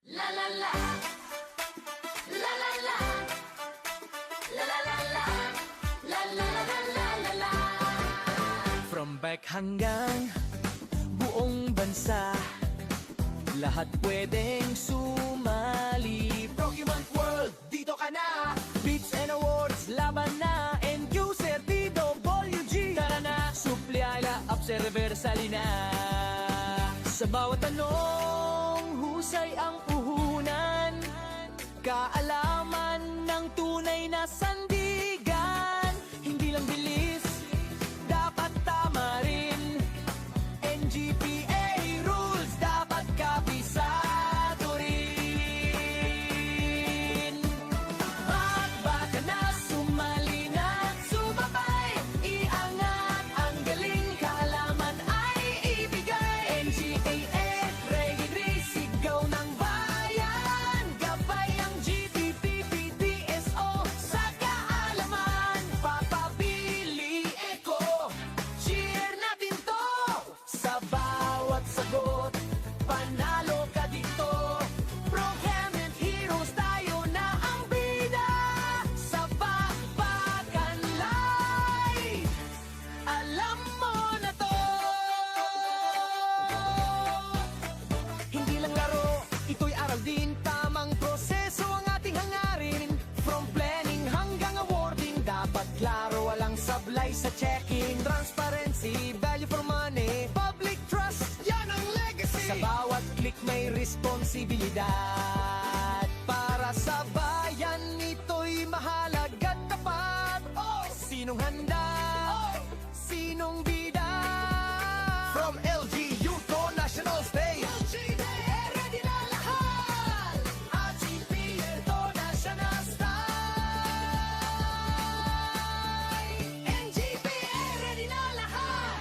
La la la, la la la, la la la la, la la la la la la. From back hanggang buong bansa, lahat pwedeng sumali. Pokemon World, dito ka na. Beats and awards, laban na. And user DWG, tara na. Supli ay la-observer salina. Sa bawat tanong, husay ang puhunan. Kaalaman ng tunay na sandigan. Hindi lang bilis, dapat tama rin. NGPA rules, dapat kabisado rin. Magbaka na, sumali na, sumabay. Iangat ang galing, kaalaman ay ibigay. NGPA, regidri, sigaw ng bayan. Gabay ang GTPPDSO sa kaalaman. Papabili Eco, cheer natin to. Sa bawat sagot, panalo ka dito. Program and heroes, tayo na ang bida. Sa bakbakan live, alam mo na to. Hindi lang laro, ito'y aral din. Tamang proseso ang ating hangarin. From planning hanggang awarding, dapat klaro, walang sablay sa checking. Transparency, value for money, public trust, yan ang legacy. Sa bawat click may responsibilidad. Para sa bayan, ito'y mahalaga at tapat. Sinong handa? Sinong bida? From LGU to national stage, ready na lahat. AGPA to national style. NGPA, ready na lahat.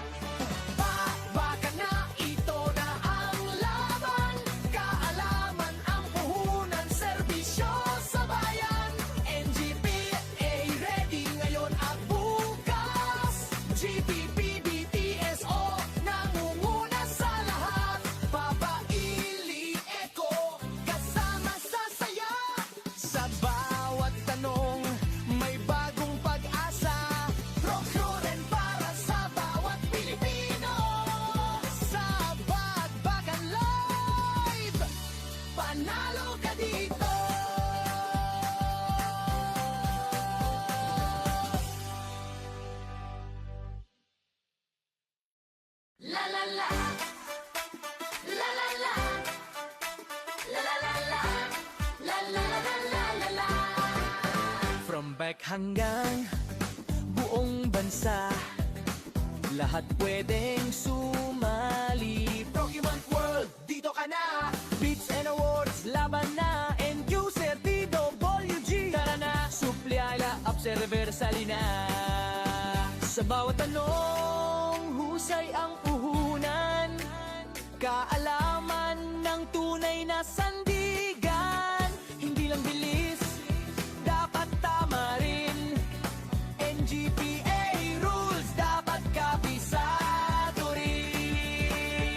Bakbakan na, ito na ang laban. Kaalaman ang puhunan, serbisyo sa bayan. NGPA, ready ngayon at bukas. GPPDTSO, nangunguna sa lahat. Papaili Eco, kasama sa saya. Sa bawat tanong, may bagong pag-asa. Procuren para sa bawat Pilipino. Sa Bakbakan Live, panalo ka dito. La la la, la la la, la la la la, la la la la la la. From back hanggang buong bansa, lahat pwedeng sumali. Pokemon World, dito ka na. Beats and awards, laban na. And user DWG, tara na. Supli ay la-observer salina. Sa bawat tanong, husay ang puhunan. Kaalaman ng tunay na sandigan. Hindi lang bilis, dapat tama rin. NGPA rules, dapat kabisado rin.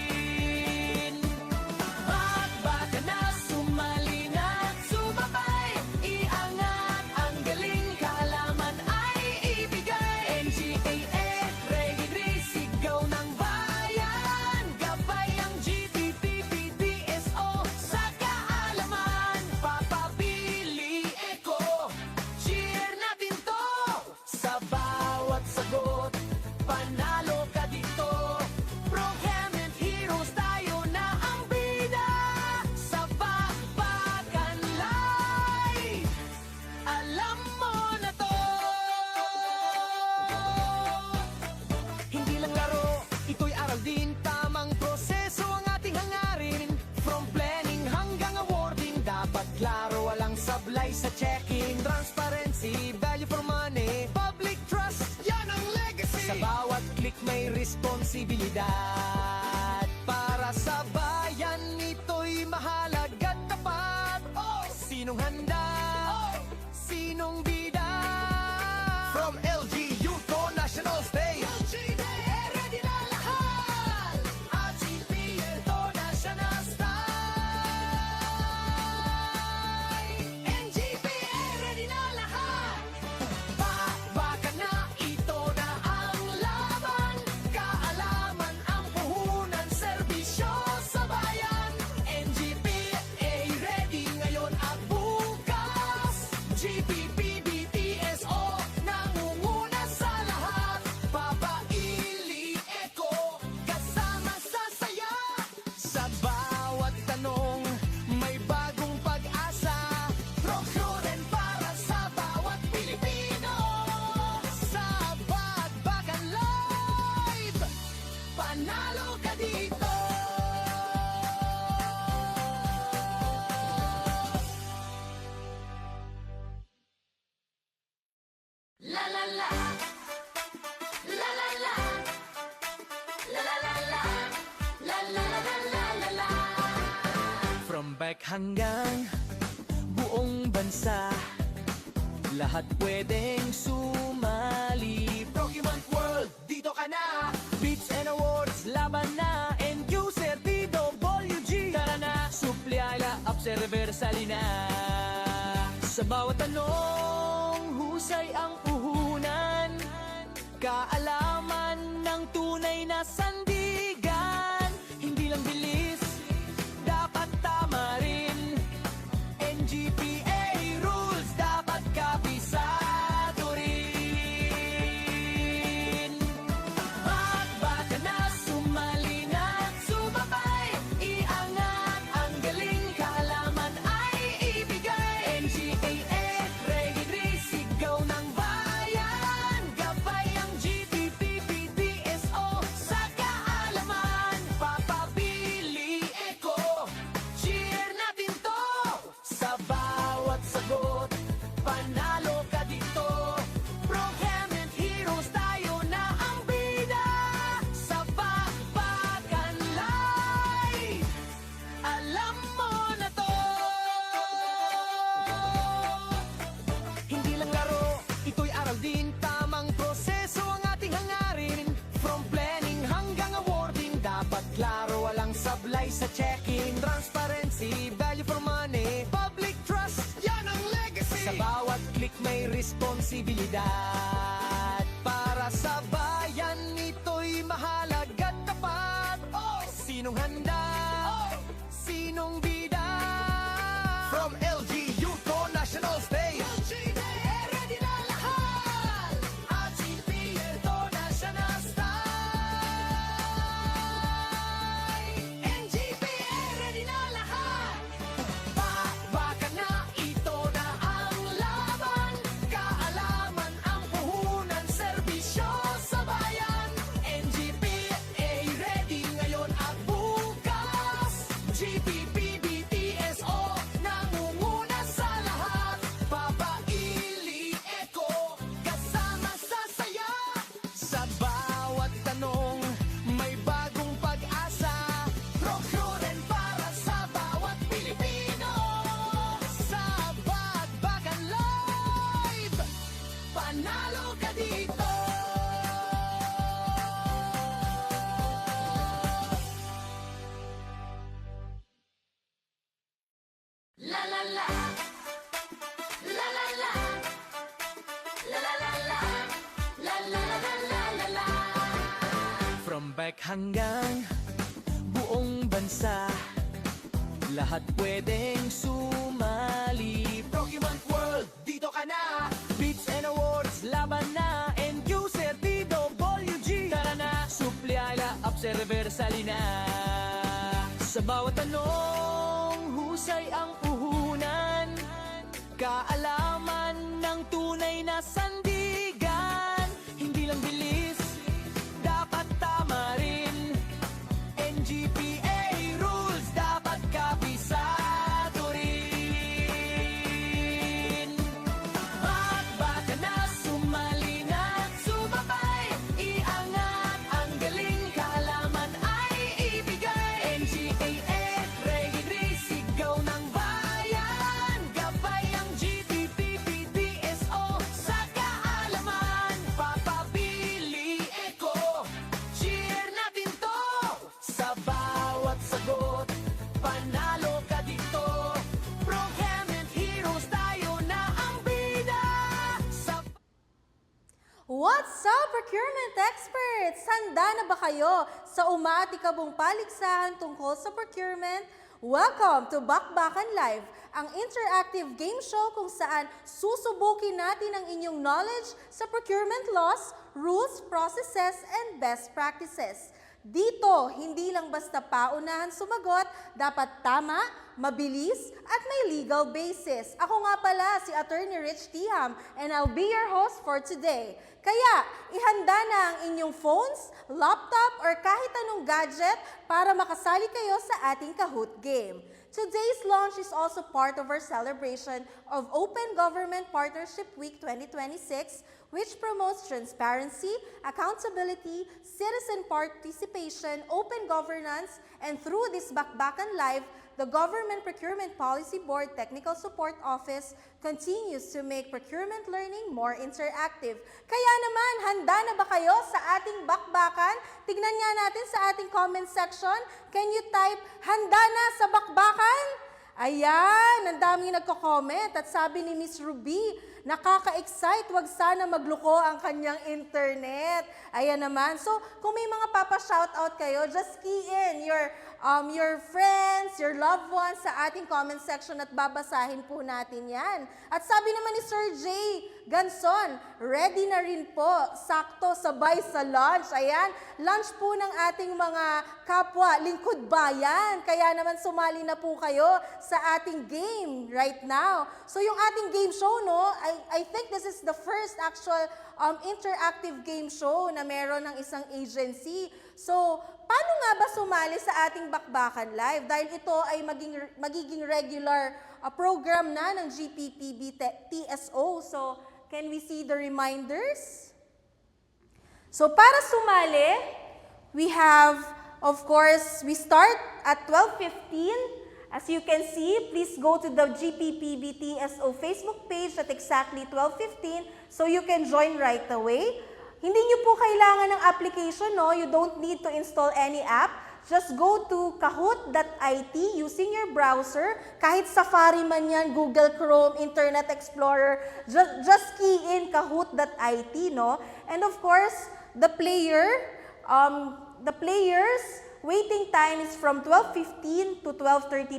Magbaka na, sumali na, sumabay. Iangat ang galing, kaalaman ay ibigay. NGPA, regidri, sigaw ng bayan. Gabay ang GTPPDSO sa kaalaman. Papabili Eco, cheer natin to. Sa bawat sagot, panalo ka dito. Program and heroes, tayo na ang bida. Sa Bakbakan Live, alam mo na to. Hindi lang laro, ito'y aral din. Tamang proseso ang ating hangarin. From planning hanggang awarding, dapat klaro, walang sablay sa checking. Transparency, value for money, public trust, yan ang legacy. Sa bawat click may responsibilidad. Para sa bayan, ito'y mahalaga at tapat. Sinong handa? Sinong bida? From LGU to national stage, ready na lahat. AGPA to national style. hanggang buong bansa, lahat pwedeng sumali. Pokemon World, dito ka na! Beats and awards, laban na! End user, DWG! Tara na! Supliala, observer, salina! Sa bawat tanong, husay ang puhunan, kaalaman ng tunay na sandigan. Hindi lang bilis, dapat tama rin. NGPA rules, dapat kabisado rin. Magbaka na, sumali na, sumabay, iangat ang galing, kaalaman ay ibigay. NGPA, ready, sigaw ng bayan, gabay ang GTPP, DSO sa kaalaman. Papabili Eco, cheer natin to, sa bawat sagot, panalo ka dito. Program heroes, tayo na ang bida, sa Bakbakan Live. Alam mo na to. Hindi lang laro, ito'y aral din. Tamang proseso ang ating hangarin. From planning hanggang awarding, dapat klaro, walang sablay sa checking. Transparency, value for money, public trust, yan ang legacy. Sa bawat click may responsibilidad. Para sa bayan, ito'y mahalaga at tapat. Sinong handa? Sinong bida? From LGU to national stage, ready na lahat. RGPA to national style. NGPA, ready na lahat. Bakbakan na, ito na ang laban. Kaalaman ang puhunan, serbisyo sa bayan. NGPA, ready ngayon at bukas. GPP, BTSO, nangunguna sa lahat. Papaili Eco, kasama sa saya. Sa bawat tanong, may bagong pag-asa. Procuren para sa bawat Pilipino. Sa Bakbakan Live, panalo ka dito. La la la. La la la. La la la la. La la la la la la. From back hanggang buong bansa, lahat pwedeng sumali. Pokemon World, dito ka na! Beats and awards, laban na! End user, DWG! Tara na! Supliala, observer, salina! Sa bawat tanong, husay ang puhunan, kaalaman ng tunay na sandigan. Hindi lang bilis, dapat tama rin. NGPA rules, dapat kabisado rin. Magbaka na, sumali na, sumabay, iangat ang galing, kaalaman ay ibigay. NGPA, ready, sigaw ng bayan, gabay ang GTPP, DSO sa kaalaman. Papabili Eco, cheer natin to, sa bawat sagot, panalo ka dito. Program heroes, tayo na ang bida, sa What's up, procurement experts? Handa na ba kayo sa umatikabong paligsahan tungkol sa procurement? Welcome to Bakbakan Live, ang interactive game show kung saan susubukin natin ang inyong knowledge sa procurement laws, rules, processes, and best practices. Dito, hindi lang basta paunahan sumagot, dapat tama, mabilis, at may legal basis. Ako nga pala si Attorney Rich Tiham, and I'll be your host for today. Kaya, ihanda na ang inyong phones, laptop, or kahit anong gadget para makasali kayo sa ating Kahoot game. Today's launch is also part of our celebration of Open Government Partnership Week 2026, which promotes transparency, accountability, citizen participation, open governance, and through this Bakbakan Live, the Government Procurement Policy Board Technical Support Office continues to make procurement learning more interactive. Kaya naman, handa na ba kayo sa ating bakbakan? Tignan nga natin sa ating comment section. Can you type, handa na sa bakbakan? Ayan, ang daming nagko-comment at sabi ni Miss Ruby, nakaka-excite, wag sana magluko ang kanyang internet. Ayan naman. So, kung may mga papa-shoutout kayo, just key in your friends, your loved ones sa ating comment section at babasahin po natin yan. At sabi naman ni Sir Jay Ganson, ready na rin po, sakto sabay sa lunch. Ayan, lunch po ng ating mga kapwa, lingkod bayan. Kaya naman sumali na po kayo sa ating game right now. So yung ating game show, no, I think this is the first actual interactive game show na meron ng isang agency. So, paano nga ba sumali sa ating Bakbakan Live? Dahil ito ay magiging regular program na ng GPPB TSO. So, can we see the reminders? So, para sumali, we have, of course, we start at 12:15. As you can see, please go to the GPPB TSO Facebook page at exactly 12:15 so you can join right away. Hindi nyo po kailangan ng application, no? You don't need to install any app. Just go to kahoot.it using your browser. Kahit Safari man yan, Google Chrome, Internet Explorer, just key in kahoot.it, no? And of course, the players waiting time is from 12:15 to 12:30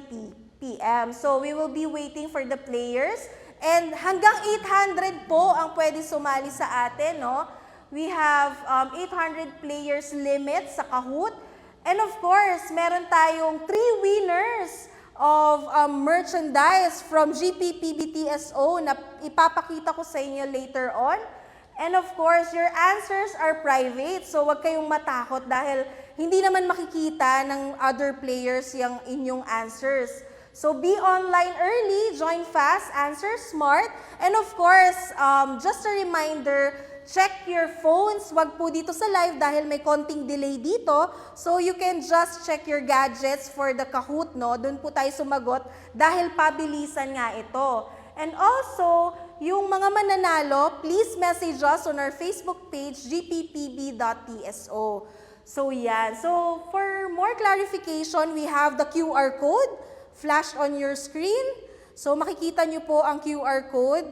p.m. So we will be waiting for the players. And hanggang 800 po ang pwede sumali sa atin, no? We have 800 players limit sa Kahoot. And of course, meron tayong 3 winners of merchandise from GPPB TSO na ipapakita ko sa inyo later on. And of course, your answers are private. So wag kayong matakot dahil hindi naman makikita ng other players yung inyong answers. So be online early, join fast, answer smart. And of course, just a reminder, check your phones. Wag po dito sa live dahil may konting delay dito. So you can just check your gadgets for the Kahoot, no? Doon po tayo sumagot dahil pabilisan nga ito. And also, yung mga mananalo, please message us on our Facebook page, gppb.tso. So yan. So for more clarification, we have the QR code flashed on your screen. So makikita nyo po ang QR code.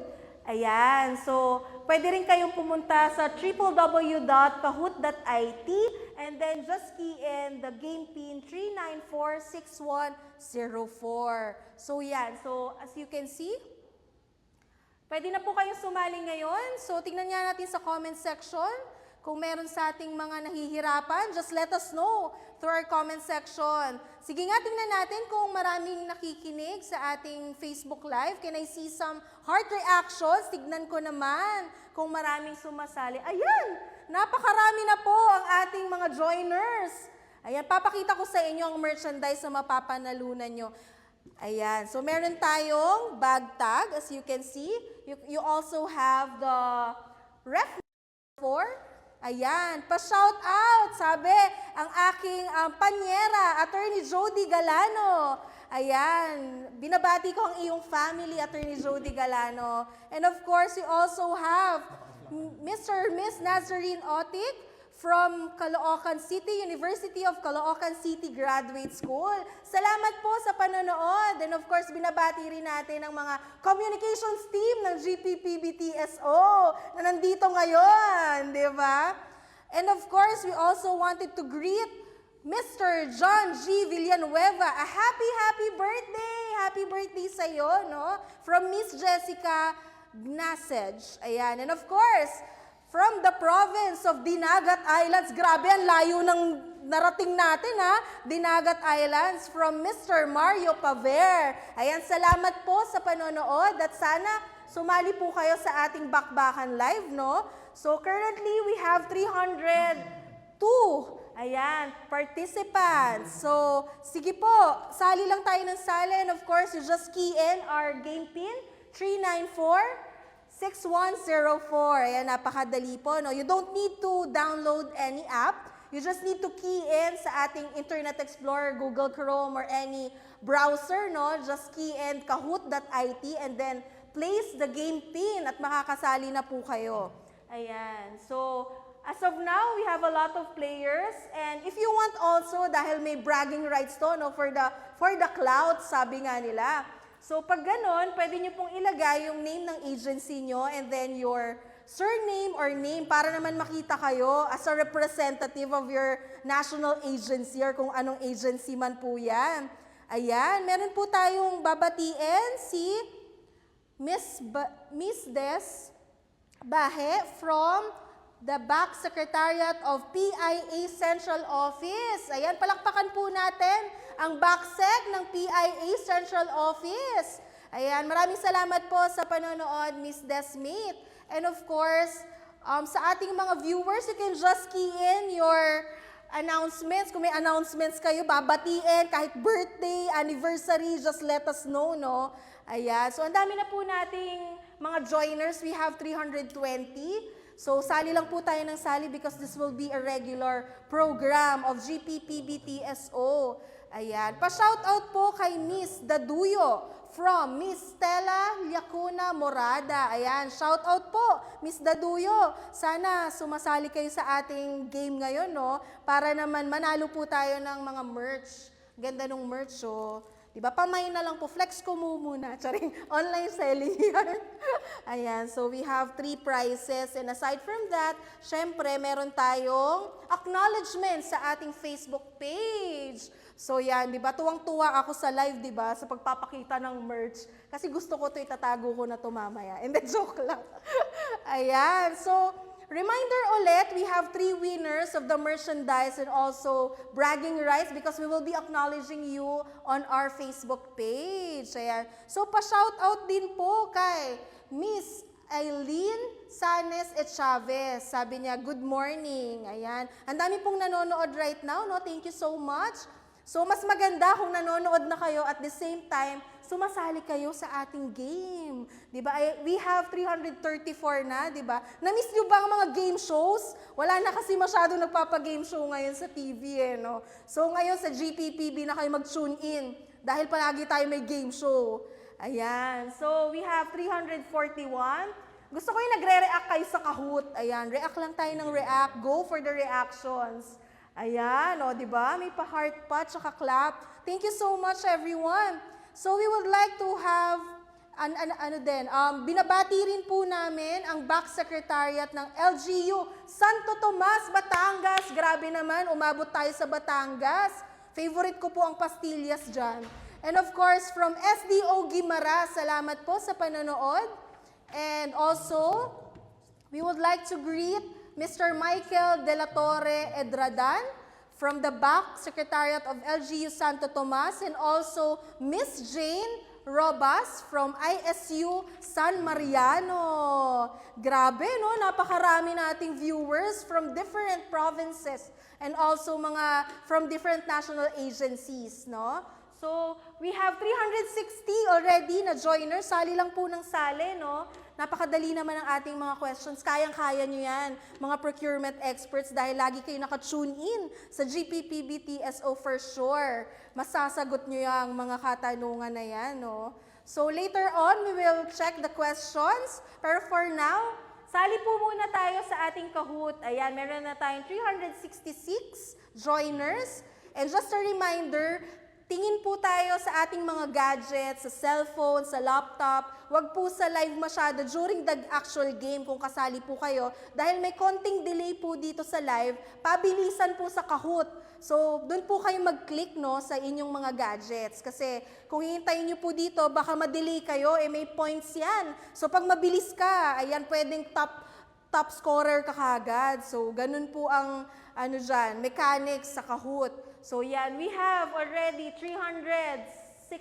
Ayan. So pwede rin kayong pumunta sa www.kahoot.it and then just key in the game pin 3946104. So yan. So as you can see, pwede na po kayong sumali ngayon. So tingnan nga natin sa comment section. Kung meron sa ating mga nahihirapan, just let us know through our comment section. Sige nga, tingnan natin kung maraming nakikinig sa ating Facebook Live. Can I see some heart reactions? Tignan ko naman kung maraming sumasali. Ayan! Napakarami na po ang ating mga joiners. Ayan, papakita ko sa inyo ang merchandise na mapapanalunan nyo. Ayan, so meron tayong bag tag, as you can see. You also have the ref for. Ayan, pa-shout out, sabi, ang aking panyera, Attorney Jody Galano. Ayan, binabati ko ang iyong family, Attorney Jody Galano. And of course, we also have Mr. and Miss Nazarene Otik from Caloocan City, University of Caloocan City Graduate School. Salamat po sa panonood. And of course, binabati rin natin ang mga communications team ng GPPB TSO na nandito ngayon, di ba? And of course, we also wanted to greet Mr. John G. Villanueva. A happy birthday! Happy birthday sa iyo, no? From Miss Jessica Gnasej. Ayan. And of course, from the province of Dinagat Islands. Grabe, ang layo ng narating natin, ha? Dinagat Islands from Mr. Mario Paver. Ayan, salamat po sa panonood at sana sumali po kayo sa ating Bakbakan Live, no? So currently, we have 302 ayan, participants. So, sige po, sali lang tayo ng sali. And of course, you just key in our game pin, 3946104. Ayan, napakadali po, no? You don't need to download any app. You just need to key in sa ating Internet Explorer, Google Chrome, or any browser, no? Just key in kahoot.it and then place the game pin at makakasali na po kayo. Ayan. So, as of now, we have a lot of players. And if you want also, dahil may bragging rights to, no, for the clout, sabi nga nila. So, pag ganon, pwede nyo pong ilagay yung name ng agency nyo and then your surname or name para naman makita kayo as a representative of your national agency or kung anong agency man po yan. Ayan, meron po tayong babatiin si Miss Des Bahe from the BAC Secretariat of PIA Central Office. Ayan, palakpakan po natin ang BACSEC ng PIA Central Office. Ayan, maraming salamat po sa panonood, Miss Desmate. And of course, sa ating mga viewers, you can just key in your announcements. Kung may announcements kayo, babatiin, kahit birthday, anniversary, just let us know, no? Ayan, so ang dami na po nating mga joiners. We have 320. So, sali lang po tayo ng sali because this will be a regular program of GPPBTSO. Ayan. Pa-shoutout po kay Miss Daduyo from Miss Stella Liacuna Morada. Ayan. Shoutout po, Miss Daduyo. Sana sumasali kayo sa ating game ngayon, no? Para naman manalo po tayo ng mga merch. Ganda nung merch, oh. Diba? Pamay na lang po. Flex ko muna. Charing, online selling yan. Ayan. So, we have 3 prizes. And aside from that, syempre, meron tayong acknowledgement sa ating Facebook page. So, yan. Diba? Tuwang-tuwa ako sa live, diba? Sa pagpapakita ng merch. Kasi gusto ko ito, itatago ko na ito mamaya. And then, joke lang. Ayan. So, reminder ulit, we have 3 winners of the merchandise and also bragging rights because we will be acknowledging you on our Facebook page. Ayan. So, pa-shoutout din po kay Miss Eileen Sanes Chavez. Sabi niya, good morning. Ayan. Ang dami pong nanonood right now, no? Thank you so much. So, mas maganda kung nanonood na kayo at the same time, sumasali kayo sa ating game. Diba? We have 334 na, diba? Na-miss nyo ba ang mga game shows? Wala na kasi masyado nagpapa-game show ngayon sa TV, eh, no? So, ngayon sa GPPB na kayo mag-tune in dahil palagi tayo may game show. Ayan. So, we have 341. Gusto ko yung nagre-react kayo sa Kahoot. Ayan. React lang tayo ng react. Go for the reactions. Ayan, o, diba? May pa-heart pa, tsaka clap. Thank you so much, everyone. So, we would like to have, binabati rin po namin ang BAC Secretariat ng LGU Santo Tomas, Batangas. Grabe naman, umabot tayo sa Batangas. Favorite ko po ang pastillas dyan. And of course, from SDO Guimara, salamat po sa panonood. And also, we would like to greet Mr. Michael De La Torre Edradan from the BAC Secretariat of LGU Santo Tomas and also Miss Jane Robas from ISU San Mariano. Grabe, no? Napakarami nating viewers from different provinces and also mga from different national agencies, no? So, we have 360 already na joiners. Sali lang po ng sali, no? Napakadali naman ang ating mga questions. Kayang-kaya nyo yan, mga procurement experts, dahil lagi kayo nakatune in sa GPPBTSO for sure. Masasagot nyo yung mga katanungan na yan, no? So, later on, we will check the questions. Pero for now, sali po muna tayo sa ating Kahoot. Ayan, meron na tayong 366 joiners. And just a reminder, tingin po tayo sa ating mga gadgets, sa cellphone, sa laptop. Huwag po sa live masyado during the actual game kung kasali po kayo. Dahil may konting delay po dito sa live, pabilisan po sa Kahoot. So, doon po kayo mag-click, no, sa inyong mga gadgets. Kasi kung hihintayin nyo po dito, baka ma-delay kayo, may points yan. So, pag mabilis ka, ayan, pwedeng top scorer ka kagad. So, ganun po ang mechanics sa Kahoot. So yan, we have already 369,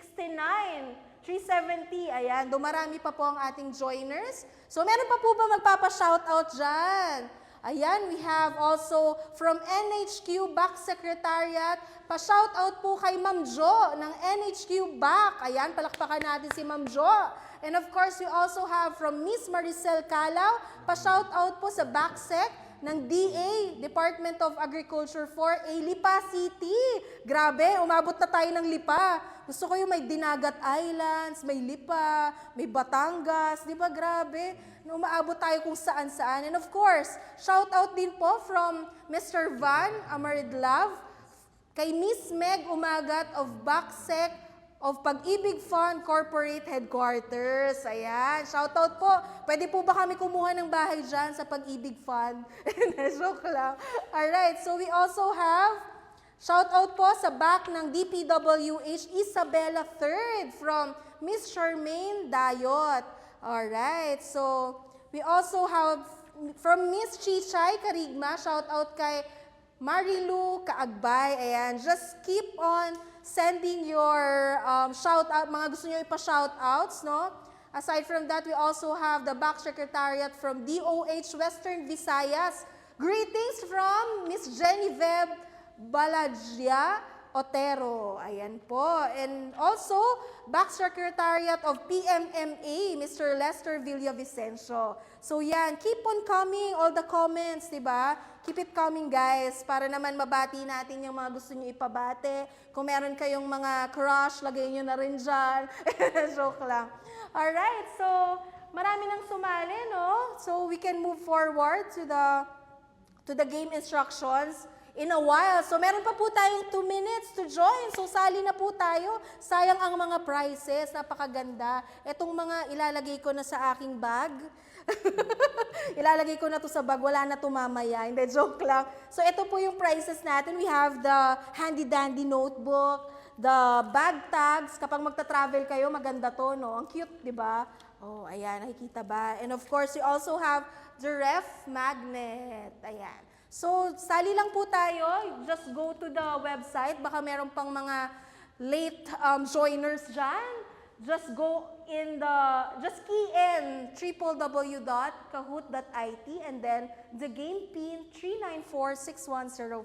370. Ayan, dumarami pa po ang ating joiners. So meron pa po ba magpapa-shoutout dyan? Ayan, we have also from NHQ BAC Secretariat, pa-shoutout po kay Ma'am Jo ng NHQ BAC. Ayan, palakpakan natin si Ma'am Jo. And of course, we also have from Miss Maricel Calao, pa-shoutout po sa BACSEC ng DA, Department of Agriculture for a Lipa City. Grabe, umabot na tayo ng Lipa. Gusto ko yung may Dinagat Islands, may Lipa, may Batangas, di ba grabe? Umaabot tayo kung saan-saan. And of course, shout out din po from Mr. Van Amaridlav, kay Miss Meg Umagat of BACSEC of Pag-ibig Fund Corporate Headquarters. Ayan, shoutout po. Pwede po ba kami kumuha ng bahay dyan sa Pag-ibig Fund? Joke lang. Alright, so we also have shoutout po sa back ng DPWH Isabella III from Miss Charmaine Dayot. Alright, so we also have from Miss Chichay Karigma, shoutout kay Marilu Kaagbay. Ayan, just keep on sending your shout out, mga gusto nyo ipa-shoutouts, no? Aside from that, we also have the back secretariat from DOH Western Visayas. Greetings from Miss Genevieve Balagya Otero. Ayan po. And also, back secretariat of PMMA, Mr. Lester Villavicencio. So yan, keep on coming, all the comments, diba? Keep it coming, guys, para naman mabati natin yung mga gusto nyo ipabate. Kung meron kayong mga crush, lagay nyo na rin dyan. Joke lang. Alright, so marami nang sumali, no? So we can move forward to the game instructions in a while. So meron pa po tayong 2 minutes to join. So sali na po tayo. Sayang ang mga prizes, napakaganda. Etong mga ilalagay ko na sa aking bag. Ilalagay ko na to sa bag, wala na to mamaya. Hindi, joke lang. So ito po yung prizes natin. We have the handy-dandy notebook, the bag tags. Kapag magta-travel kayo, maganda to, no? Ang cute, di ba? Oh, ayan, nakikita ba? And of course, we also have the ref magnet. Ayan. So, sali lang po tayo. Just go to the website. Baka meron pang mga late joiners dyan. Just key in www.kahoot.it and then the game pin 3946104.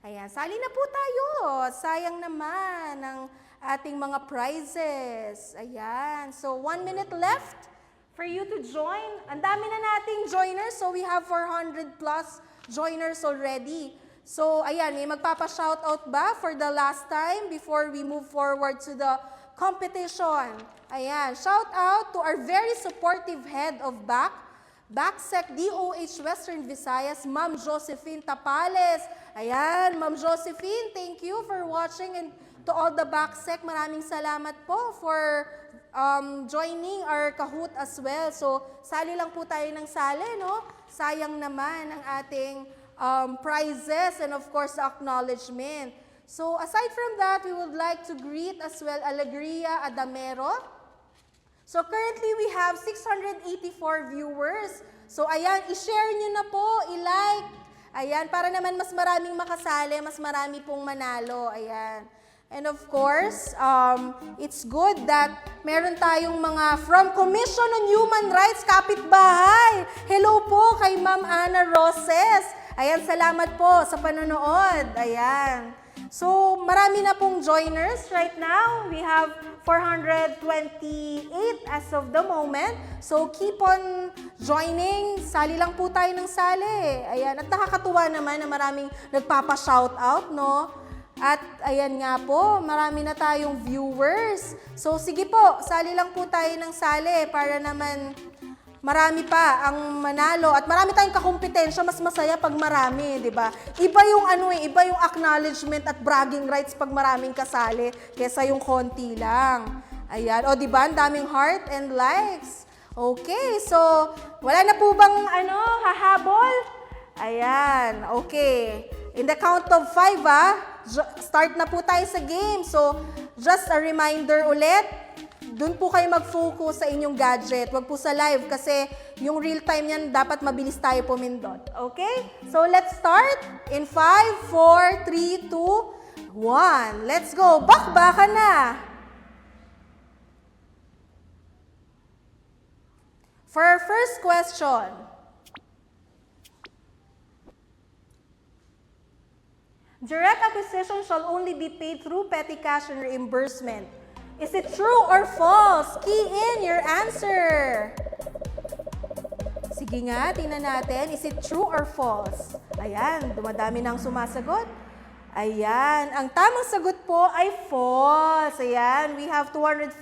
Ayan, sali na po tayo. Sayang naman ang ating mga prizes. Ayan, so 1 minute left for you to join. Ang dami na nating joiners, so we have 400 plus joiners already. So, ayan, may magpapa-shoutout ba for the last time before we move forward to the competition? Ayan, shout out to our very supportive head of BACSEC DOH Western Visayas, Ma'am Josephine Tapales. Ayan, Ma'am Josephine, thank you for watching, and to all the BACSEC, maraming salamat po for joining our Kahoot as well. So, sali lang po tayo ng sali, no? Sayang naman ang ating prizes and of course the acknowledgement. So, aside from that, we would like to greet as well Alegria Adamero. So, currently we have 684 viewers. So, ayan, i-share nyo na po, i-like. Ayan, para naman mas maraming makasali, mas marami pong manalo. Ayan. And of course, it's good that meron tayong mga from Commission on Human Rights kapitbahay. Hello po kay Ma'am Ana Roses. Ayan, salamat po sa panonood. Ayan. So, marami na pong joiners right now. We have 428 as of the moment. So, keep on joining. Sali lang po tayo ng sali. Ayan, at nakakatuwa naman na maraming nagpapa-shoutout, no? At ayan nga po, marami na tayong viewers. So sige po, sali lang po tayo ng sali para naman marami pa ang manalo. At marami tayong kakumpetensya, mas masaya pag marami, di ba? Iba yung iba yung acknowledgement at bragging rights pag maraming kasali kesa yung konti lang. Ayan, o di ba, ang daming heart and likes. Okay, so wala na po bang hahabol? Ayan, okay. In the count of 5, start na po tayo sa game. So, just a reminder ulit, dun po kayo mag-focus sa inyong gadget. Wag po sa live kasi yung real time yan, dapat mabilis tayo pumindot. Okay? So, let's start in 5, 4, 3, 2, 1. Let's go! Bakbakan na! For our first question, direct acquisition shall only be paid through petty cash and reimbursement. Is it true or false? Key in your answer. Sige Sige nga, tingnan natin. Is it true or false? Ayan, dumadami na ang sumasagot. Ayan, ang tamang sagot po ay false. Ayan, we have 248.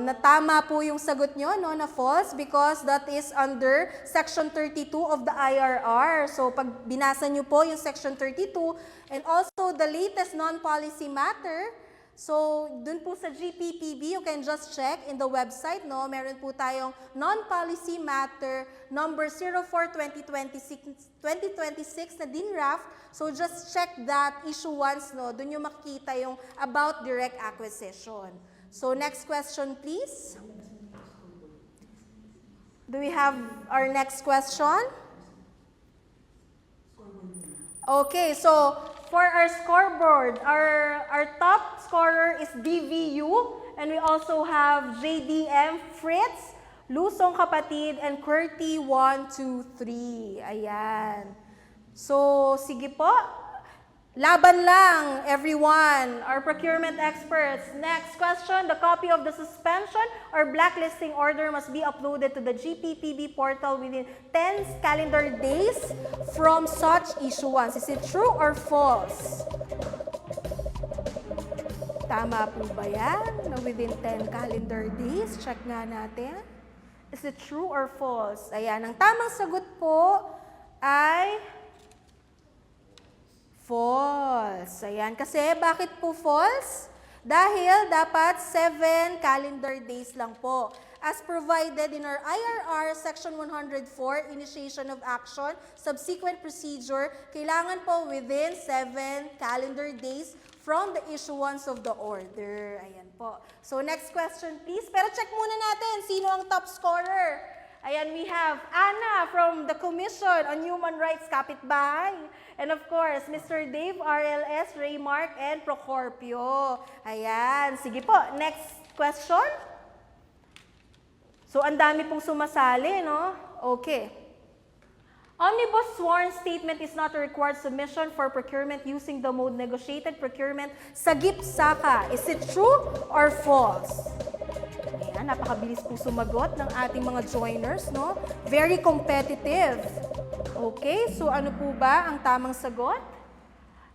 Na tama po yung sagot nyo, no, na false, because that is under Section 32 of the IRR. So, pag binasa nyo po yung Section 32, and also the latest non-policy matter, so, dun po sa GPPB, you can just check in the website, no? Meron po tayong non-policy matter number 04-2026 na DINRAF. So, just check that issuance, no? Dun yung makikita yung about direct acquisition. So, next question, please. Do we have our next question? Okay, so for our scoreboard, our top scorer is DVU, and we also have JDM, Fritz, Lusong Kapatid, and QWERTY 1, 2, 3. Ayan. So, sige po. Laban lang, everyone, our procurement experts. Next question, the copy of the suspension or blacklisting order must be uploaded to the GPPB portal within 10 calendar days from such issuance. Is it true or false? Tama po ba yan? Na within 10 calendar days? Check nga natin. Is it true or false? Ayan, ang tamang sagot po ay false. Ayan. Kasi, bakit po false? Dahil dapat 7 calendar days lang po. As provided in our IRR Section 104, Initiation of Action, Subsequent Procedure, kailangan po within 7 calendar days from the issuance of the order. Ayan po. So, next question please. Pero check muna natin, sino ang top scorer? Ayan, we have Ana from the Commission on Human Rights Kapitbahay. And of course, Mr. Dave, RLS, Raymark, and Procorpio. Ayan, sige po. Next question. So, ang dami pong sumasali, no? Okay. Omnibus sworn statement is not a required submission for procurement using the mode negotiated procurement sa GIP-SACA. Is it true or false? Ayan, napakabilis po sumagot ng ating mga joiners, no? Very competitive. Okay, so ano po ba ang tamang sagot?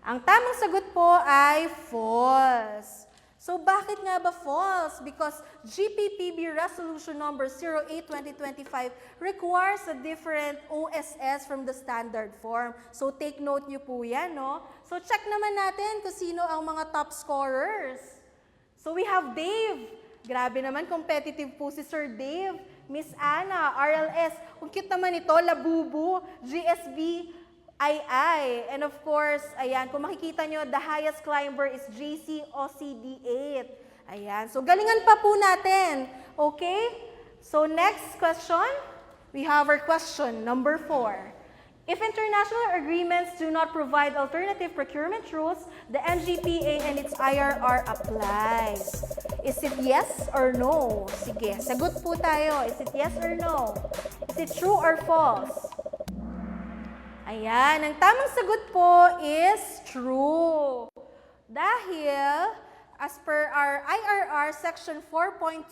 Ang tamang sagot po ay false. So bakit nga ba false? Because GPPB Resolution Number 08-2025 requires a different OSS from the standard form. So take note nyo po yan, no? So check naman natin kung sino ang mga top scorers. So we have Dave. Grabe naman, competitive po si Sir Dave. Miss Ana, RLS. Kung cute naman ito, Labubu, GSB, II. And of course, ayan, kung makikita nyo, the highest climber is JC OCD8. Ayan, so galingan pa po natin. Okay? So next question, we have our question number 4. If international agreements do not provide alternative procurement rules, the NGPA and its IRR applies. Is it yes or no? Sige, sagot po tayo. Is it yes or no? Is it true or false? Ayan, ang tamang sagot po is true. Dahil, as per our IRR Section 4.2.2,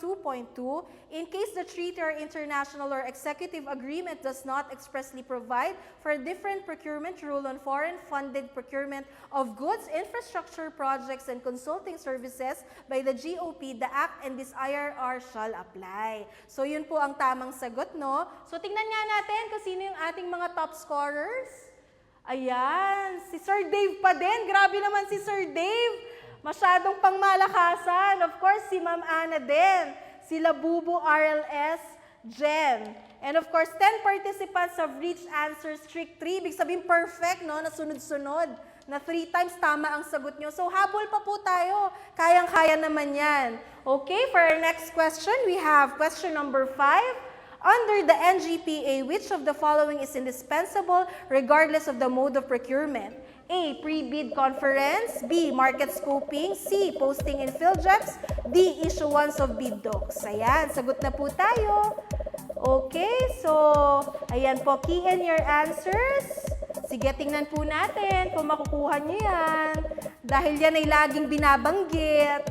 in case the treaty or international or executive agreement does not expressly provide for a different procurement rule on foreign-funded procurement of goods, infrastructure projects, and consulting services by the GOP, the Act and this IRR shall apply. So yun po ang tamang sagot, no? So tingnan nga natin kung sino yung ating mga top scorers. Ayan, si Sir Dave pa din. Grabe naman si Sir Dave. Masyadong pangmalakasan. Of course, si Ma'am Ana din. Si Labubu, RLS, Jen. And of course, 10 participants have reached answers trick 3. Ibig sabihin perfect, no? Na sunod-sunod. Na 3 times tama ang sagot nyo. So, habol pa po tayo. Kayang-kaya naman yan. Okay, for our next question, we have question number 5. Under the NGPA, which of the following is indispensable regardless of the mode of procurement? A. Pre-bid conference. B. Market scoping. C. Posting in PhilJeps. D. Issuance of bid docs. Ayan, sagot na po tayo. Okay, so, ayan po, key in your answers. Sige, tingnan po natin kung makukuha nyo yan. Dahil yan ay laging binabanggit.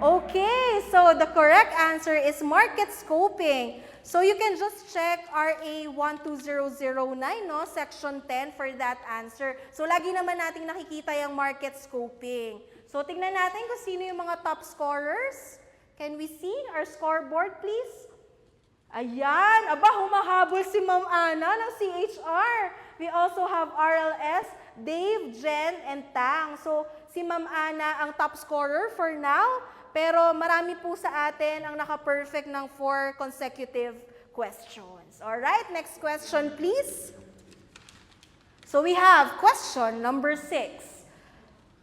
Okay, so the correct answer is market scoping. So you can just check RA 12009, no? Section 10 for that answer. So lagi naman nating nakikita yung market scoping. So tingnan natin kung sino yung mga top scorers. Can we see our scoreboard, please? Ayan, aba, humahabol si Ma'am Ana ng CHR. We also have RLS, Dave, Jen, and Tang. So si Ma'am Ana ang top scorer for now. Pero marami po sa atin ang naka-perfect ng 4 consecutive questions. Alright, next question please. So we have question number 6.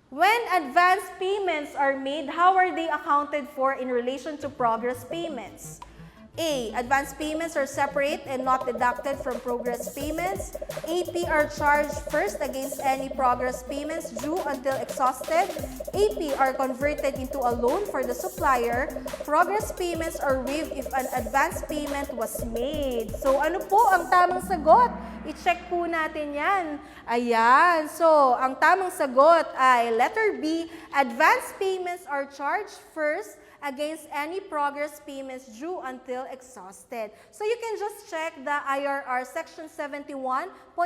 When advance payments are made, how are they accounted for in relation to progress payments? A. Advance payments are separate and not deducted from progress payments. AP are charged first against any progress payments due until exhausted. AP are converted into a loan for the supplier. Progress payments are waived if an advance payment was made. So ano po ang tamang sagot? I-check po natin yan. Ayan. So ang tamang sagot ay letter B. Advance payments are charged first against any progress payments due until exhausted. So you can just check the IRR section 71.1.5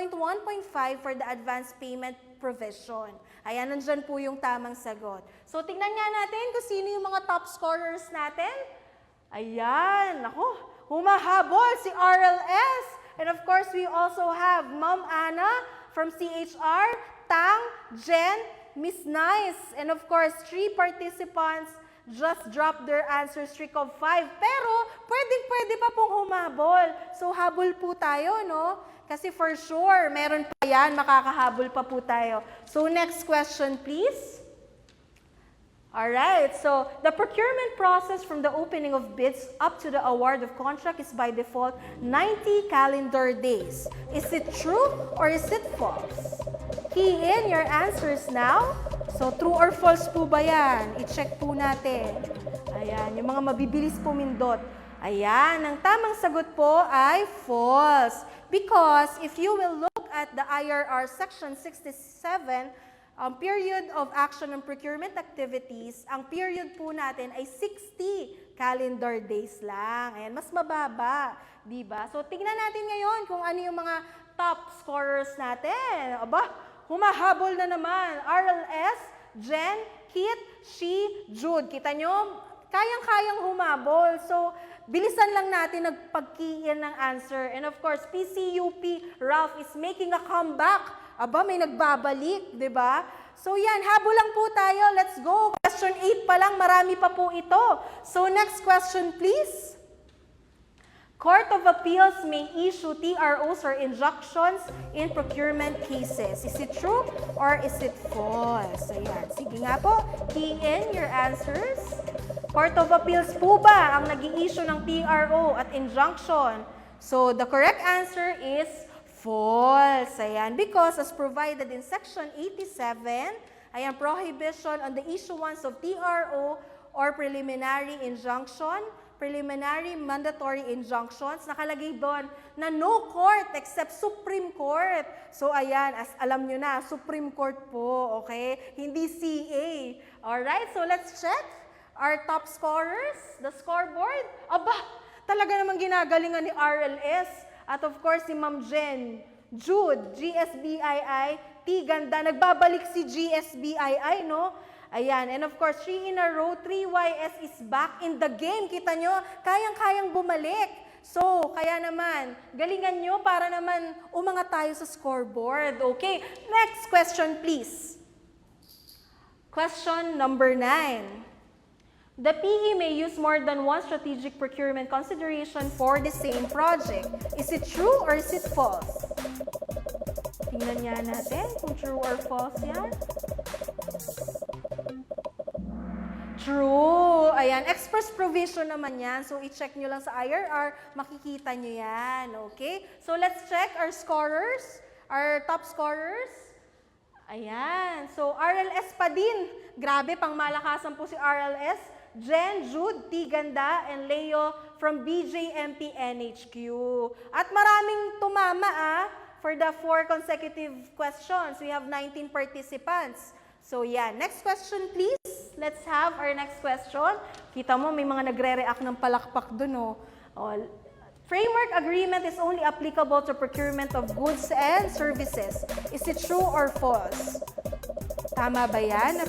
for the advance payment provision. Ayan, nandyan po yung tamang sagot. So tingnan nga natin kung sino yung mga top scorers natin. Ayan, ako, humahabol si RLS. And of course, we also have Ma'am Ana from CHR, Tang, Jen, Miss Nice, and of course, 3 participants just dropped their answer streak of 5. Pero, pwede pa pong humabol. So, habol po tayo, no? Kasi for sure, meron pa yan, makakahabol pa po tayo. So, next question, please. Alright, so the procurement process from the opening of bids up to the award of contract is by default 90 calendar days. Is it true or is it false? Key in your answers now. So, true or false po ba yan? I-check po natin. Ayan, yung mga mabibilis pumindot. Ayan, ang tamang sagot po ay false. Because if you will look at the IRR section 67, period of action and procurement activities, ang period po natin ay 60 calendar days lang. Ayan, mas mababa, di ba? So, tingnan natin ngayon kung ano yung mga top scorers natin. Aba, humahabol na naman. RLS, Jen, Kit, She, Jude. Kita nyo, kayang-kayang humabol. So, bilisan lang natin nagpag-key-in ng answer. And of course, PCUP, Ralph is making a comeback. Aba, may nagbabalik, di ba? So yan, habol lang po tayo. Let's go. Question 8 pa lang, marami pa po ito. So next question, please. Court of Appeals may issue TROs or injunctions in procurement cases. Is it true or is it false? Ayan. Sige nga po, key in your answers. Court of Appeals po ba ang nag-i-issue ng TRO at injunction? So the correct answer is false. Ayan. Because as provided in Section 87, ayan, prohibition on the issuance of TRO or preliminary injunction, preliminary mandatory injunctions, nakalagay doon na no court except Supreme Court. So ayan, as alam nyo na, Supreme Court po, okay? Hindi CA. Alright, so let's check our top scorers, the scoreboard. Aba, talaga namang ginagalingan ni RLS. At of course, si Ma'am Jen, Jude, GSBII, T-Ganda, nagbabalik si GSBII, no? Ayan, and of course, 3 in a row, 3YS is back in the game. Kita nyo, kayang-kayang bumalik. So, kaya naman, galingan nyo para naman umangat tayo sa scoreboard. Okay, next question please. Question number 9. The PE may use more than one strategic procurement consideration for the same project. Is it true or is it false? Tingnan nga natin kung true or false yan. True. Ayan, express provision naman yan. So, i-check nyo lang sa IRR, makikita nyo yan. Okay? So, let's check our scorers, our top scorers. Ayan. So, RLS pa din. Grabe, pang malakasan po si RLS. Jen, Jude, T-Ganda, and Leo from BJMP NHQ. At maraming tumama for the 4 consecutive questions. We have 19 participants. So, yan. Next question, please. let's have our next question. Kita mo, may mga nagre-react ng palakpak dun, oh. Oh, framework agreement is only applicable to procurement of goods and services. Is it true or false? Tama ba yan? Na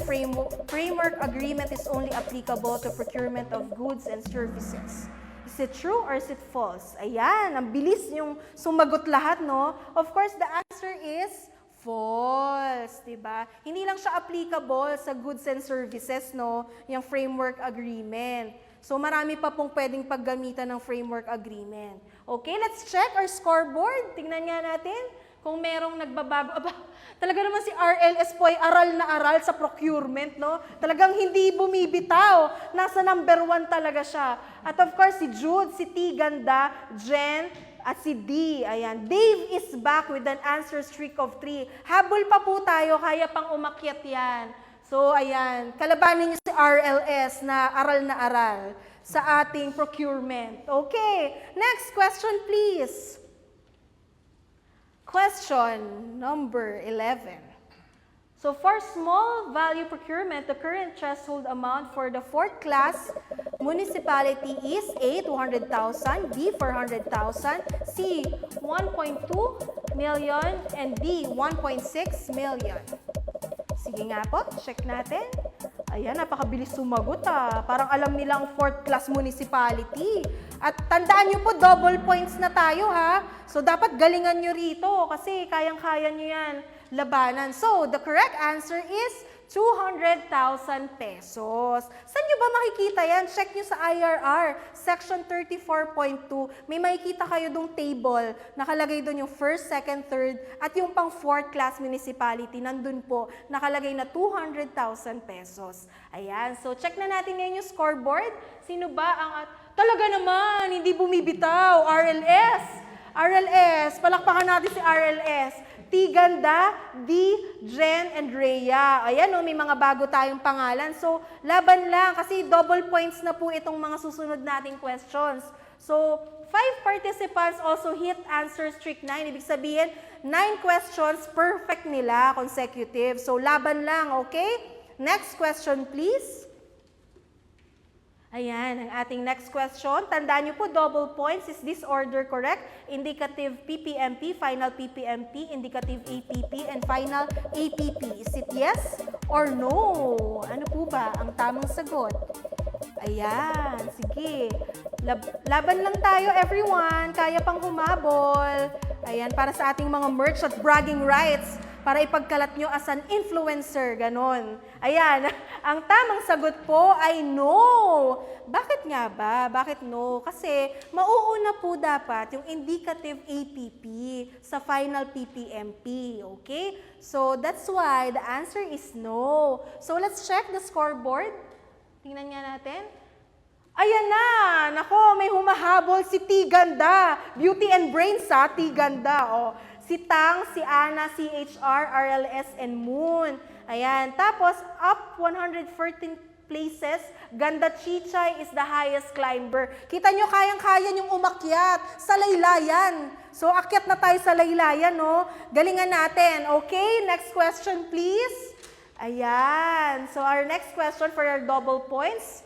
framework agreement is only applicable to procurement of goods and services. Is it true or is it false? Ayan, ang bilis yung sumagot lahat, no? Of course, the answer is false, diba? Hindi lang siya applicable sa goods and services, no? Yung framework agreement. So, marami pa pong pwedeng paggamitan ng framework agreement. Okay, let's check our scoreboard. Tingnan nga natin kung merong nagbabago. Aba, talaga naman si RLS po ay aral na aral sa procurement, no? Talagang hindi bumibitaw. Nasa number 1 talaga siya. At of course, si Jude, si T. Ganda, Jen, at si D. Ayan. Dave is back with an answer streak of 3. Habol pa po tayo, kaya pang umakyat yan. So, ayan. Kalabanin niyo si RLS na aral sa ating procurement. Okay. Next question, please. Question number 11. So for small value procurement, the current threshold amount for the 4th class municipality is A, 200,000, B, 400,000, C, 1.2 million, and D, 1.6 million. Sige nga po, check natin. Ayan, napakabilis sumagot ah. Parang alam nilang 4th class municipality. At tandaan nyo po, double points na tayo ha. So dapat galingan nyo rito kasi kayang-kaya nyo yan labanan. So the correct answer is 200,000 pesos. Saan nyo ba makikita yan? Check nyo sa IRR, section 34.2. May makikita kayo dong table. Nakalagay doon yung 1st, 2nd, 3rd, at yung pang 4th class municipality. Nandun po, nakalagay na 200,000 pesos. Ayan, so check na natin ngayon yung scoreboard. Sino ba ang... Talaga naman, hindi bumibitaw. RLS. RLS, palakpakan natin si RLS. T. Ganda, D. Jen, and Rhea. Ayan o, may mga bago tayong pangalan. So, laban lang kasi double points na po itong mga susunod nating questions. So, 5 participants also hit answer streak 9. Ibig sabihin, 9 questions, perfect nila, consecutive. So, laban lang, okay? Next question, please. Ayan, ang ating next question. Tandaan niyo po, double points. Is this order correct? Indicative PPMP, final PPMP, indicative APP, and final APP. Is it yes or no? Ano po ba ang tamang sagot? Ayan, sige. Laban lang tayo, everyone. Kaya pang humabol. Ayan, para sa ating mga merch at bragging rights. Para ipagkalat nyo as an influencer, ganon. Ayan, ang tamang sagot po ay no. Bakit nga ba? Bakit no? Kasi mauuna po dapat yung indicative APP sa final PPMP, okay? So that's why the answer is no. So let's check the scoreboard. Tingnan nga natin. Ayan na! Nako, may humahabol si T. Ganda. Beauty and Brains sa T. Ganda. Oh. Si Tang, si Ana, CHR, RLS, and Moon. Ayan. Tapos, up 114 places, Ganda Chichay is the highest climber. Kita nyo, kayang-kaya nyong umakyat sa laylayan. So, akyat na tayo sa laylayan, no? Galingan natin. Okay, next question, please. Ayan. So, our next question for our double points.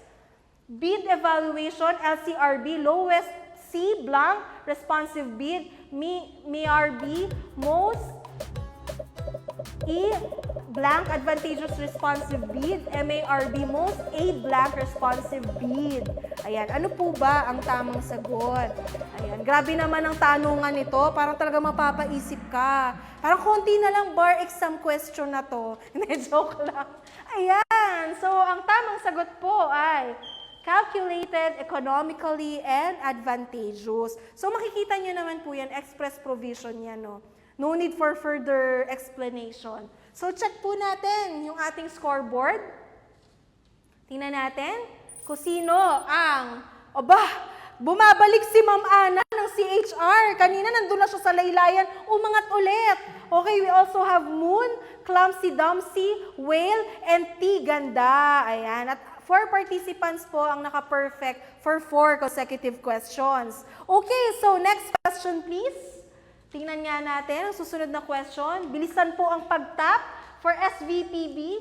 Bid evaluation, LCRB, lowest C, blank, responsive bid, MARB, most, E, blank, advantageous responsive bid, MARB, most, A, blank, responsive bid. Ayan, ano po ba ang tamang sagot? Ayan, grabe naman ang tanungan nito, parang talaga mapapaisip ka. Parang konti na lang bar exam question na to. Hindi, joke lang. Ayan, so ang tamang sagot po ay calculated economically and advantageous. So makikita nyo naman po yan, express provision yan, no? No need for further explanation. So check po natin yung ating scoreboard. Tingnan natin kung sino ang, bumabalik si Ma'am Ana ng CHR. Kanina nandun na siya sa laylayan, umangat ulit. Okay, we also have Moon, Clumsy Dumpsy, Whale, and T. Ganda. Ayan, at 4 participants po ang naka-perfect for 4 consecutive questions. Okay, so next question please. Tingnan nga natin ang susunod na question. Bilisan po ang pag-tap for SVP,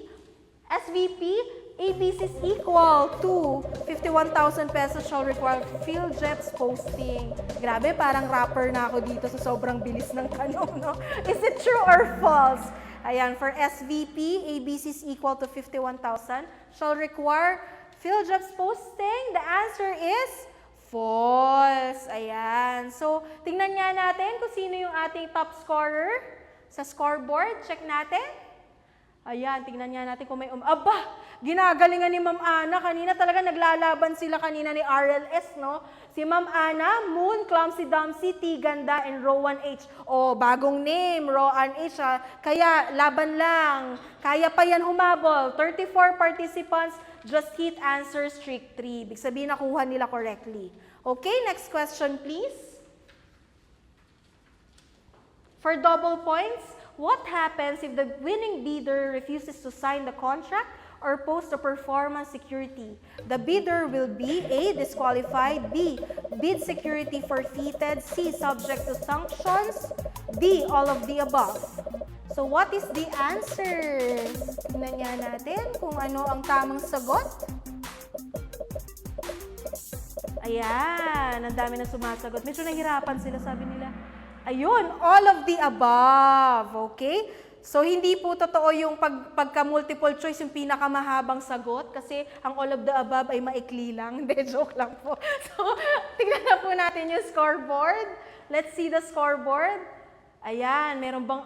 ABCs equal to 51,000 pesos shall require PhilJets posting. Grabe, parang rapper na ako dito sa sobrang bilis ng tanong, no? Is it true or false? Ayan, for SVP, ABCs equal to 51,000 shall require PhilJets posting. The answer is false. Ayan. So, tingnan nga natin kung sino yung ating top scorer sa scoreboard. Check natin. Ayan, tingnan nga natin kung may Aba! Ginagalingan ni Ma'am Ana. Kanina talaga naglalaban sila kanina ni RLS, no? Si Ma'am Ana, Moon, Clumsy Dumpsy, T Ganda, and Rowan H. Oh, bagong name, Rowan H. Ha? Kaya, laban lang. Kaya pa yan humabol. 34 participants, just hit answer strict 3. Ibig sabihin, nakuha nila correctly. Okay, next question, please. For double points, what happens if the winning bidder refuses to sign the contract or post the performance security? The bidder will be A, disqualified, B, bid security forfeited, C, subject to sanctions, D, all of the above. So what is the answer? Tingnan nga natin kung ano ang tamang sagot. Ayan, ang dami na sumasagot. Medyo nahirapan sila, sabi nila. Ayun, all of the above. Okay? So, hindi po totoo yung pagka-multiple choice yung pinakamahabang sagot kasi ang all of the above ay maikli lang. Hindi, joke lang po. So, tingnan na po natin yung scoreboard. Let's see the scoreboard. Ayan, meron bang,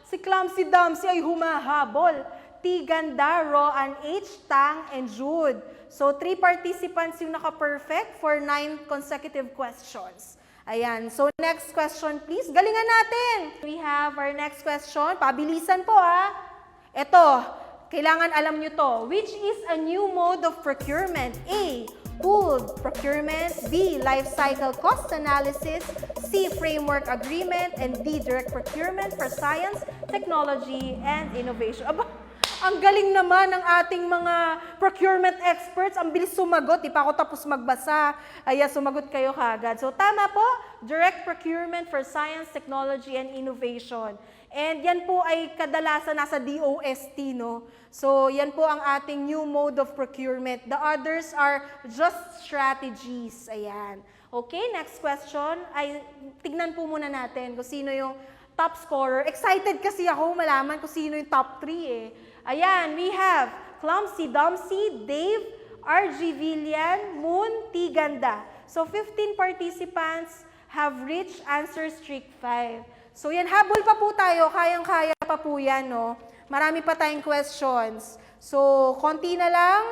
si Clumsy Dumpsy ay humahabol. T. Ganda, Roan H, Tang, and Jude. So, 3 participants yung naka-perfect for 9 consecutive questions. Ayan. So, next question, please. Galingan natin. We have our next question. Pabilisan po, ha. Ito, kailangan alam nyo to. Which is a new mode of procurement? A, pooled procurement. B, life cycle cost analysis. C, framework agreement. And D, direct procurement for science, technology, and innovation. Ang galing naman ng ating mga procurement experts. Ang bilis sumagot. Di pa ako tapos magbasa. Ay, sumagot kayo kagad. So, tama po. Direct procurement for science, technology, and innovation. And yan po ay kadalasan nasa DOST, no? So, yan po ang ating new mode of procurement. The others are just strategies. Ayan. Okay, next question. Tignan po muna natin kung sino yung top scorer. Excited kasi ako malaman kung sino yung top 3 eh. Ayan, we have Clumsy Dumpsy, Dave, RG Villan, Moon, T Ganda. So 15 participants have reached answer streak 5. So yan, habol pa po tayo, kayang-kaya pa po yan, no? Marami pa tayong questions. So, konti na lang.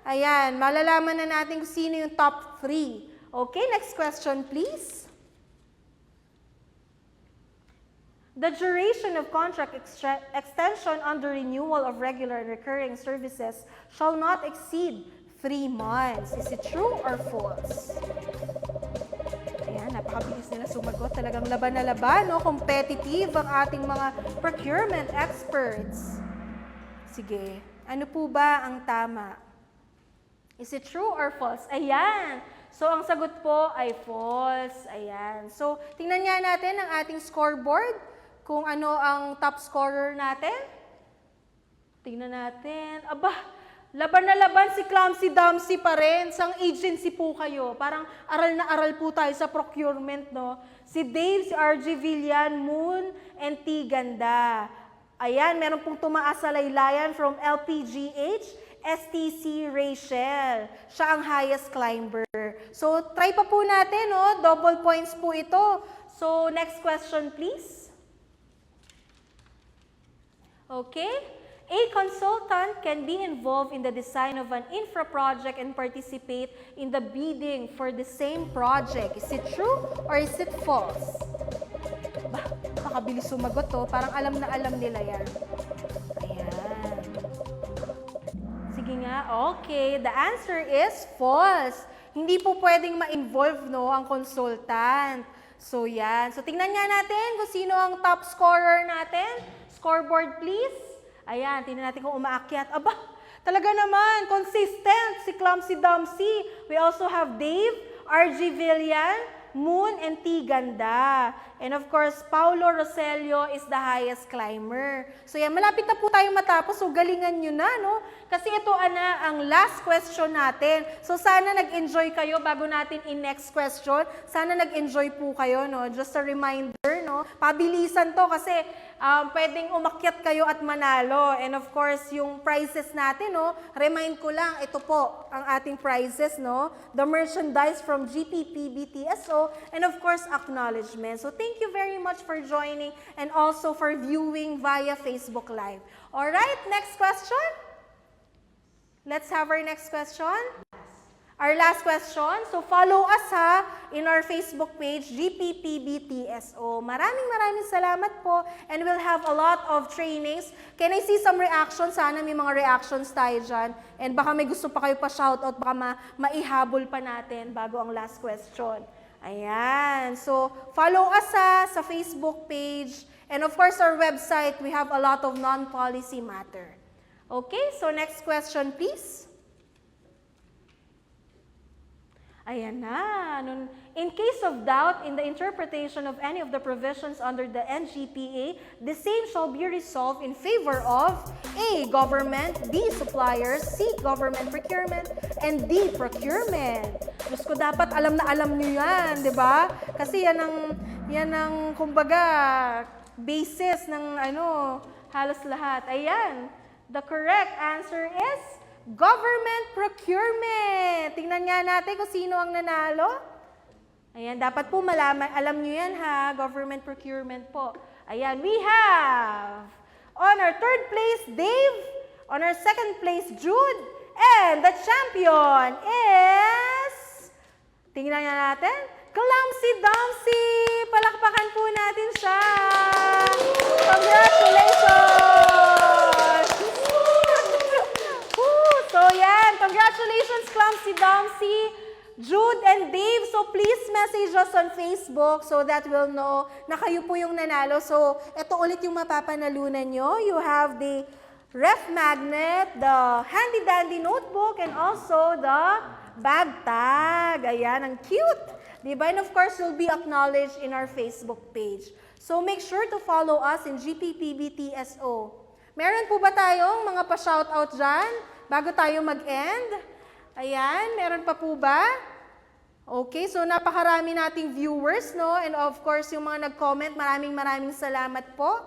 Ayan, malalaman na natin kung sino yung top 3. Okay, next question please. The duration of contract extension under renewal of regular and recurring services shall not exceed 3 months. Is it true or false? Ayan, napakabilis nila sumagot. Talagang laban na laban, no? Competitive ang ating mga procurement experts. Sige, ano po ba ang tama? Is it true or false? Ayan. So, ang sagot po ay false. Ayan. So, tingnan nga natin ang ating scoreboard. Kung ano ang top scorer natin. Tingnan natin. Laban na laban si Clumsy Dumpsy pa rin. Sang agency po kayo. Parang aral na aral po tayo sa procurement, no? Si Dave, si RG Villan, Moon, and T Ganda. Ayan, meron pong tumaas sa laylayan from LPGH, STC Rachel. Siya ang highest climber. So, try pa po natin, no? Double points po ito. So, next question, please. Okay? A consultant can be involved in the design of an infra project and participate in the bidding for the same project. Is it true or is it false? Nakabilis sumagot to. Parang alam na alam nila yan. Ayan. Sige nga. Okay. The answer is false. Hindi po pwedeng ma-involve, no, ang consultant. So, yan. So, tingnan nga natin kung sino ang top scorer natin. Scoreboard, please. Ayan, tingnan natin kung umaakyat. Talaga naman, consistent si Clumsy Dumpsy. We also have Dave, RG Villan, Moon, and T Ganda. And of course, Paulo Roselio is the highest climber. So yan, malapit na po tayo matapos. So galingan nyo na, no? Kasi ito na ang last question natin. So sana nag-enjoy kayo bago natin in-next question. Sana nag-enjoy po kayo, no? Just a reminder, no? Pabilisan to kasi pwedeng umakyat kayo at manalo. And of course, yung prizes natin, no? Remind ko lang, ito po ang ating prizes, no? The merchandise from GPPBTSO and of course, acknowledgement. So thank you very much for joining and also for viewing via Facebook Live. Alright, next question. Let's have our next question. Our last question. So follow us ha in our Facebook page, GPPBTSO. Maraming salamat po and we'll have a lot of trainings. Can I see some reactions? Sana may mga reactions tayo dyan. And baka may gusto pa kayo pa shoutout, baka maihabol pa natin bago ang last question. Ayan. So follow us ha sa Facebook page. And of course our website, we have a lot of non-policy matter. Okay, so next question please. Ayan na. In case of doubt in the interpretation of any of the provisions under the NGPA, the same shall be resolved in favor of A. Government, B. Suppliers, C. Government procurement, and D. Procurement. Diyos ko, dapat alam na alam niyo yan, di ba? Kasi yan ang kumbaga, basis ng halos lahat. Ayan. The correct answer is Government Procurement. Tingnan nga natin kung sino ang nanalo. Ayan, dapat po malaman, alam nyo yan ha, Government Procurement po. Ayan, we have on our third place, Dave. On our second place, Jude. And the champion is, tingnan nga natin, Clumsy Dumpsy. Palakpakan po natin siya. Congratulations! So yan, congratulations Clumsy Dumpsy, Jude and Dave. So please message us on Facebook so that we'll know na kayo po yung nanalo. So ito ulit yung mapapanalunan nyo. You have the ref magnet, the handy dandy notebook, and also the bag tag. Ayan, ang cute. Diba? And of course, you'll be acknowledged in our Facebook page. So make sure to follow us in GPPBTSO. Meron po ba tayong mga pa-shoutout dyan bago tayo mag-end? Ayan, meron pa po ba? Okay, so napakarami nating viewers, no? And of course, yung mga nag-comment, maraming salamat po.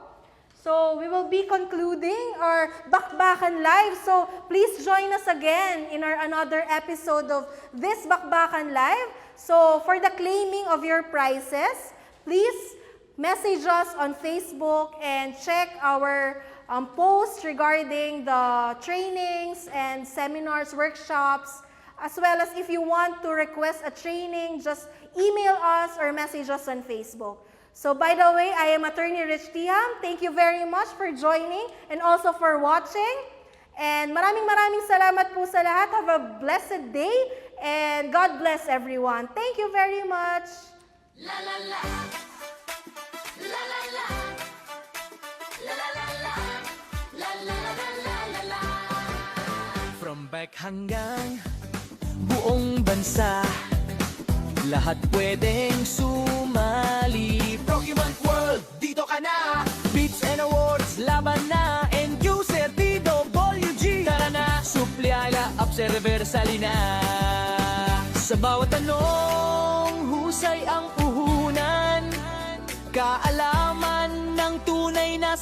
So we will be concluding our Bakbakan Live. So please join us again in our another episode of this Bakbakan Live. So for the claiming of your prizes, please message us on Facebook and check our posts regarding the trainings and seminars, workshops, as well as if you want to request a training, just email us or message us on Facebook. So by the way, I am Attorney Rich Tiam. Thank you very much for joining and also for watching. And maraming salamat po sa lahat. Have a blessed day and God bless everyone. Thank you very much. La la la. La la la. La la la la. La la la la la la. From back hanggang buong bansa, lahat pwedeng sumali. Pokemon World, dito ka na. Beats and awards, laban na. End user, DWG. Tara na, supliyala, observer, salina. Sa bawat tanong, husay ang puhunan. Kaalaman ng tunay na